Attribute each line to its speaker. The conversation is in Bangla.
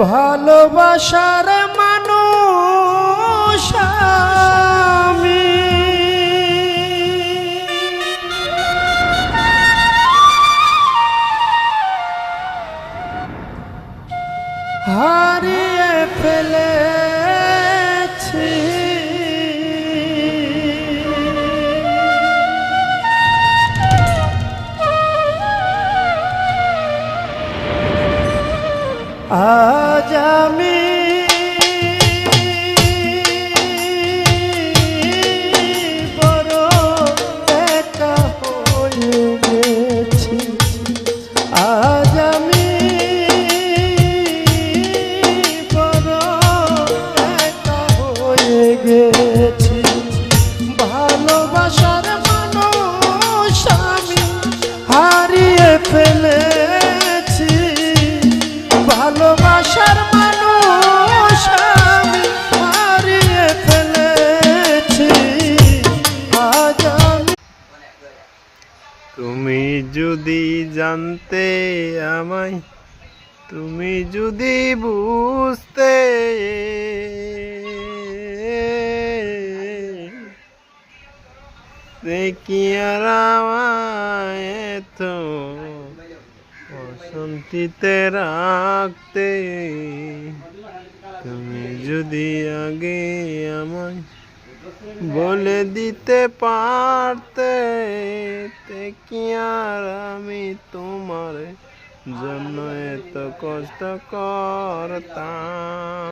Speaker 1: ভালোবাসার মানুষ আমি, হারিয়ে ফেলেছি। আজ আমি বড় একা হয়ে গেছি, আজ আমি বড় একা হয়ে গেছি। ভালোবাসার মানুষ আমি হারিয়ে ফেলেছি, ভালোবাসার মানুষ আমি হারিয়ে ফেলেছি। আজ আমি
Speaker 2: তুমি যদি জানতে আমায়, তুমি যদি বুঝতে, দেখি আর আমায় এত অশান্তিতে রাখতে। তুমি যদি আগে আমায় বলে দিতে পারতে, দেখি আর আমি তোমার জন্য এত কষ্ট করতাম।